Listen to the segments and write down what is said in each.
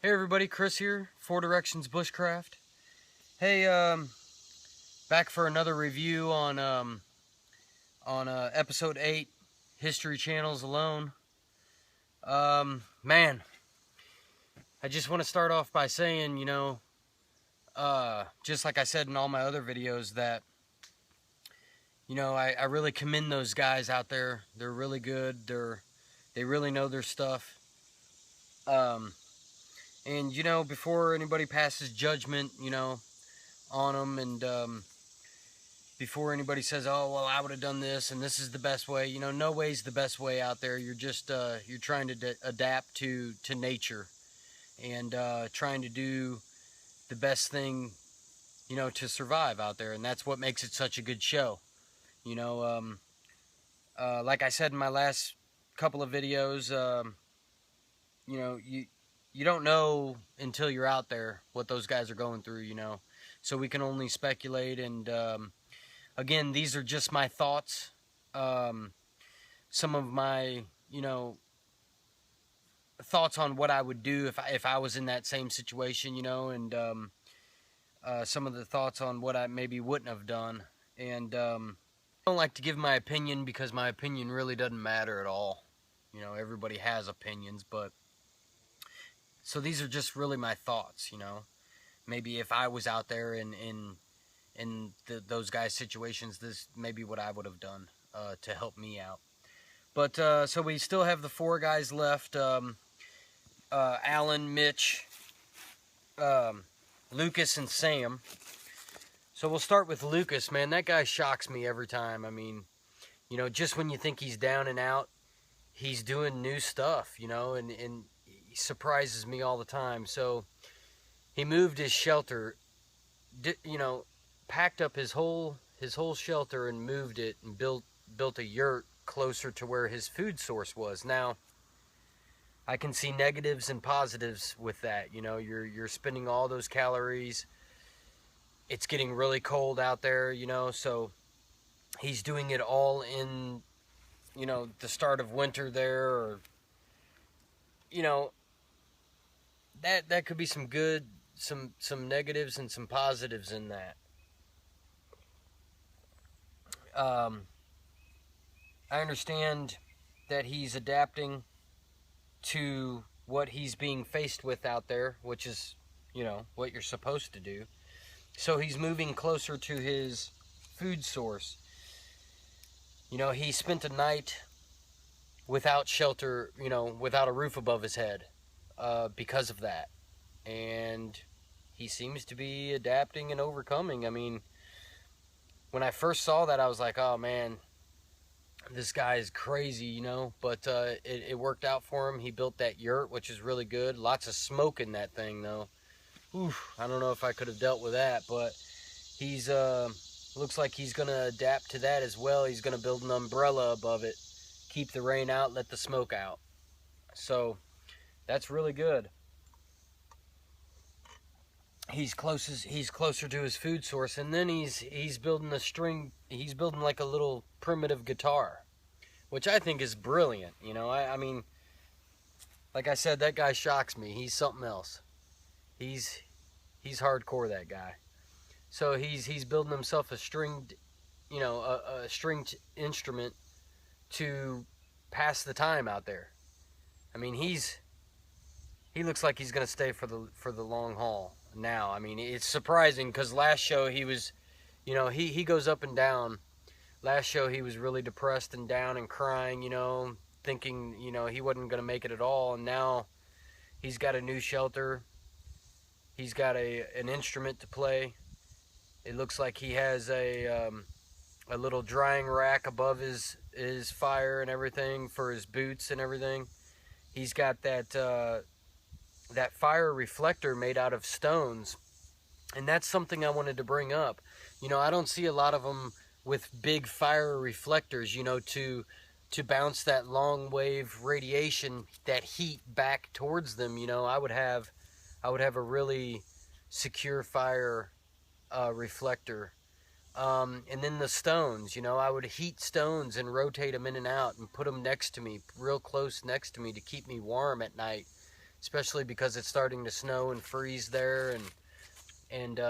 Hey everybody, Chris here, Four Directions Bushcraft. Hey, back for another review on episode 8, History Channels Alone. Man, I just want to start off by saying, just like I said in all my other videos, that I really commend those guys out there. They're really good. They really know their stuff. And before anybody passes judgment, on them, and before anybody says, "Oh, well, I would have done this, and this is the best way," no way's the best way out there. You're just you're trying to adapt to nature, and trying to do the best thing, to survive out there, and that's what makes it such a good show. Like I said in my last couple of videos, you don't know until you're out there what those guys are going through, so we can only speculate. And again, these are just my thoughts, some of my thoughts on what I would do if I was in that same situation, and some of the thoughts on what I maybe wouldn't have done. And I don't like to give my opinion, because my opinion really doesn't matter at all. Everybody has opinions, but so these are just really my thoughts. Maybe if I was out there in those guys' situations, this may be what I would have done to help me out. But so we still have the 4 guys left: Alan, Mitch, Lucas, and Sam. So we'll start with Lucas. Man, that guy shocks me every time. I mean, just when you think he's down and out, he's doing new stuff, and he surprises me all the time. So he moved his shelter, packed up his whole shelter and moved it, and built a yurt closer to where his food source was. Now, I can see negatives and positives with that. You're spending all those calories. It's getting really cold out there, so he's doing it all in, the start of winter there, or, that could be some good, some negatives and some positives in that. I understand that he's adapting to what he's being faced with out there, which is, what you're supposed to do. So he's moving closer to his food source. He spent a night without shelter, without a roof above his head, because of that. And he seems to be adapting and overcoming. I mean, when I first saw that, I was like, oh man, this guy is crazy, but it worked out for him. He built that yurt, which is really good. Lots of smoke in that thing, though. Oof, I don't know if I could have dealt with that, but he's looks like he's going to adapt to that as well. He's going to build an umbrella above it, keep the rain out, let the smoke out. So that's really good. He's closer to his food source, and then he's building a string. He's building like a little primitive guitar, which I think is brilliant. I mean, like I said, that guy shocks me. He's something else. He's hardcore, that guy. So he's building himself a stringed, a stringed instrument to pass the time out there. I mean, he looks like he's gonna stay for the long haul now. I mean, it's surprising, because last show he was, he goes up and down. Last show he was really depressed and down and crying, thinking, he wasn't gonna make it at all, and now he's got a new shelter. He's got an instrument to play. It looks like he has a little drying rack above his fire and everything for his boots and everything. He's got that fire reflector made out of stones, and that's something I wanted to bring up. I don't see a lot of them with big fire reflectors, to bounce that long wave radiation, that heat back towards them. I would have a really secure fire reflector. And then the stones, I would heat stones and rotate them in and out and put them next to me, real close next to me, to keep me warm at night, especially because it's starting to snow and freeze there, and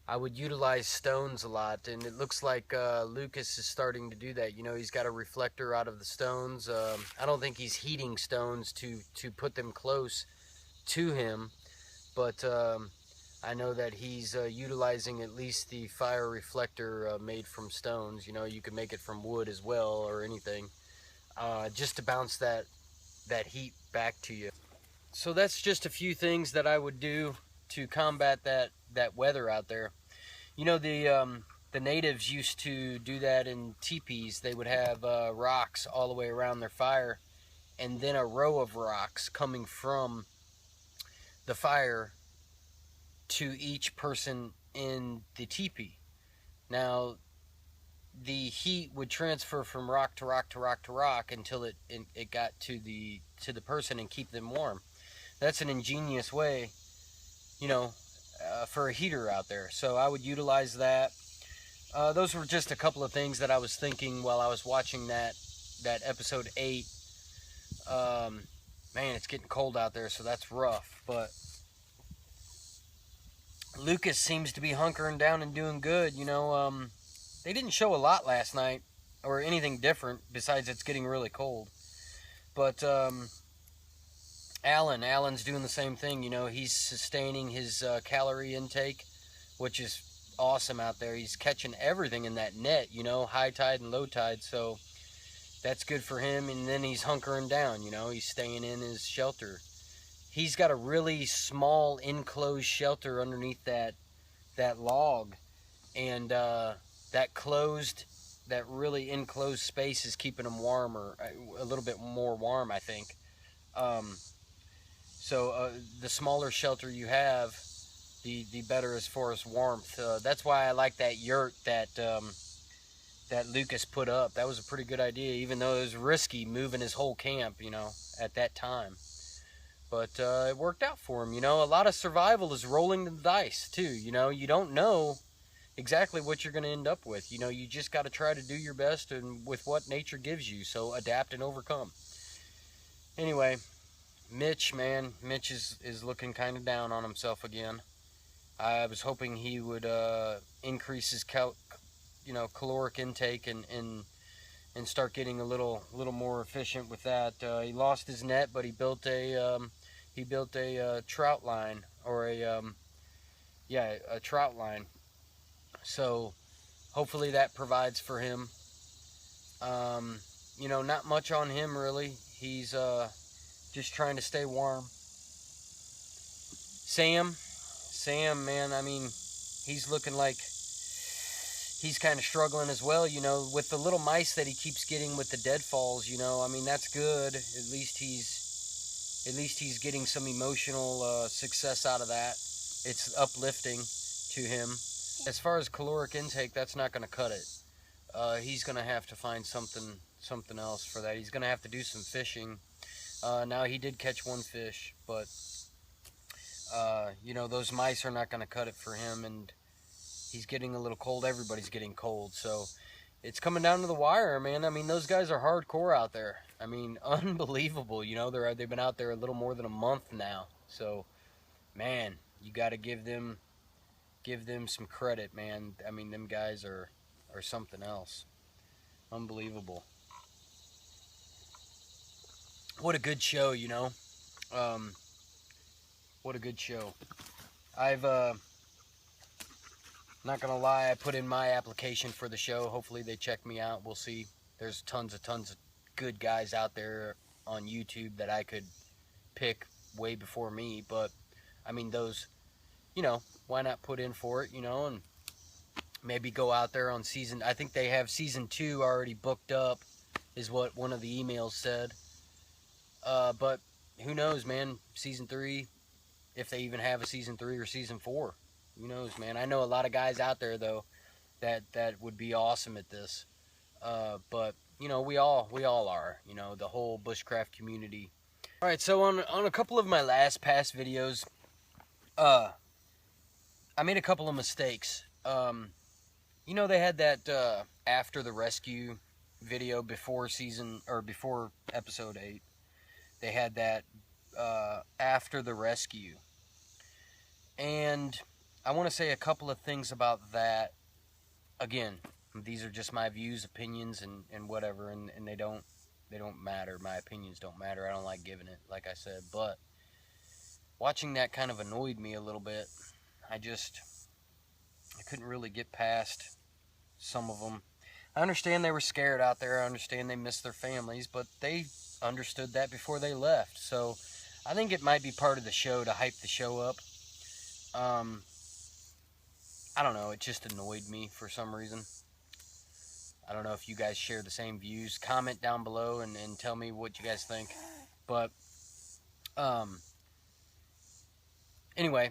I would utilize stones a lot, and it looks like Lucas is starting to do that. You know, he's got a reflector out of the stones. I don't think he's heating stones to put them close to him, but I know that he's utilizing at least the fire reflector made from stones. You know, you can make it from wood as well or anything, just to bounce that heat back to you. So that's just a few things that I would do to combat that weather out there. You know, the natives used to do that in teepees. They would have rocks all the way around their fire, and then a row of rocks coming from the fire to each person in the teepee. Now, the heat would transfer from rock to rock to rock to rock until it got to the person and keep them warm. That's an ingenious way, you know, for a heater out there. So I would utilize that. Those were just a couple of things that I was thinking while I was watching that episode 8. Man, it's getting cold out there, so that's rough. But Lucas seems to be hunkering down and doing good. You know, they didn't show a lot last night, or anything different, besides it's getting really cold. But Alan's doing the same thing. You know, he's sustaining his calorie intake, which is awesome out there. He's catching everything in that net, you know, high tide and low tide, so that's good for him. And then he's hunkering down, you know, he's staying in his shelter. He's got a really small enclosed shelter underneath that log, and that really enclosed space is keeping him warmer, a little bit more warm, I think. So the smaller shelter you have, the better as far as warmth. That's why I like that yurt that Lucas put up. That was a pretty good idea, even though it was risky moving his whole camp, you know, at that time. But it worked out for him. You know, a lot of survival is rolling the dice too. You know, you don't know exactly what you're going to end up with. You know, you just got to try to do your best and with what nature gives you. So adapt and overcome. Anyway, Mitch is looking kind of down on himself again. I was hoping he would increase his caloric intake and start getting a little more efficient with that. He lost his net, but he built a trout line, or a trout line. So hopefully that provides for him. You know, not much on him really. He's just trying to stay warm. Sam, man, I mean, he's looking like he's kind of struggling as well, you know, with the little mice that he keeps getting with the deadfalls, you know. I mean, that's good. At least he's getting some emotional success out of that. It's uplifting to him. As far as caloric intake, that's not going to cut it. He's going to have to find something else for that. He's going to have to do some fishing. Now, he did catch one fish, but you know, those mice are not going to cut it for him, and he's getting a little cold. Everybody's getting cold, so it's coming down to the wire, man. I mean, those guys are hardcore out there. I mean, unbelievable. You know, they've been out there a little more than a month now. So, man, you got to give them some credit, man. I mean, them guys are something else. Unbelievable. What a good show, you know. What a good show. I've not gonna lie, I put in my application for the show. Hopefully they check me out. We'll see. There's tons of good guys out there on YouTube that I could pick way before me. But I mean, those, you know, why not put in for it, you know, and maybe go out there on season. I think they have season 2 already booked up, is what one of the emails said. But who knows, man? Season 3, if they even have a season 3 or season 4. Who knows, man? I know a lot of guys out there, though, that would be awesome at this. But, you know, we all are, you know, the whole bushcraft community. All right, so on a couple of my past videos, I made a couple of mistakes. You know, they had that after the rescue video before episode 8. They had that after the rescue. And I want to say a couple of things about that. Again, these are just my views, opinions, and whatever, and they don't matter. My opinions don't matter. I don't like giving it, like I said. But watching that kind of annoyed me a little bit. I couldn't really get past some of them. I understand they were scared out there. I understand they missed their families, but they understood that before they left. So I think it might be part of the show to hype the show up. I don't know, it just annoyed me for some reason. I don't know if you guys share the same views. Comment down below and tell me what you guys think. But, anyway,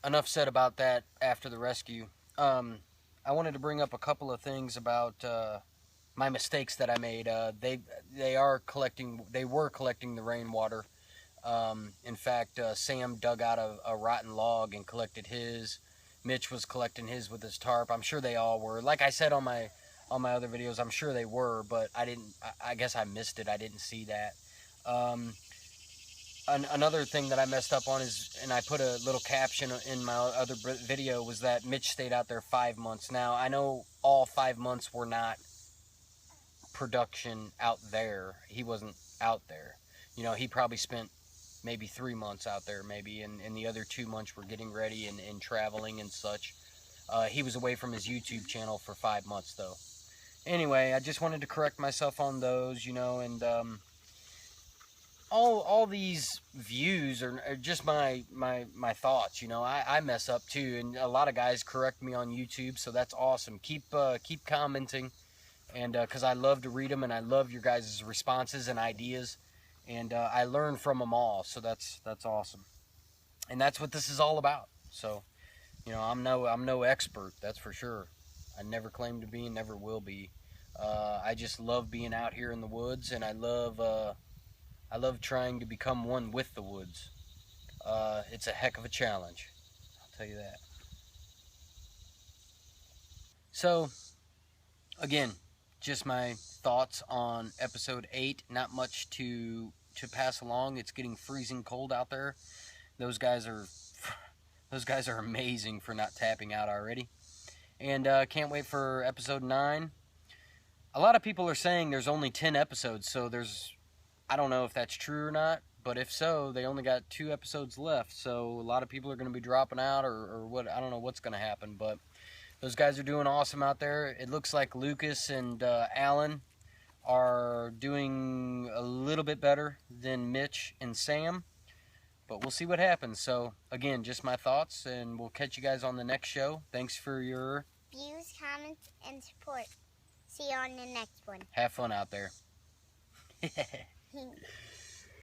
enough said about that after the rescue. I wanted to bring up a couple of things about my mistakes that I made. They were collecting the rainwater. In fact, Sam dug out a rotten log and collected his. Mitch was collecting his with his tarp. I'm sure they all were. Like I said on my other videos, I'm sure they were, but I guess I missed it. I didn't see that. Another thing that I messed up on is, and I put a little caption in my other video, was that Mitch stayed out there 5 months. Now, I know all 5 months were not production out there. He wasn't out there. You know, he probably spent maybe 3 months out there, maybe, and the other 2 months were getting ready and traveling and such. He was away from his YouTube channel for 5 months, though. Anyway, I just wanted to correct myself on those, you know, and all these views are just my thoughts, you know. I mess up too, and a lot of guys correct me on YouTube, so that's awesome. Keep commenting, and because I love to read them, and I love your guys' responses and ideas. And I learn from them all, so that's awesome. And that's what this is all about. So, you know, I'm no expert, that's for sure. I never claim to be and never will be. I just love being out here in the woods, and I love trying to become one with the woods. It's a heck of a challenge, I'll tell you that. So, again, just my thoughts on episode 8. Not much to pass along. It's getting freezing cold out there. Those guys are amazing for not tapping out already. And can't wait for episode 9. A lot of people are saying there's only 10 episodes, so I don't know if that's true or not, but if so, they only got 2 episodes left, so a lot of people are going to be dropping out, or what. I don't know what's going to happen, but those guys are doing awesome out there. It looks like Lucas and Alan are doing a little bit better than Mitch and Sam, but we'll see what happens. So, again, just my thoughts, and we'll catch you guys on the next show. Thanks for your views, comments, and support. See you on the next one. Have fun out there.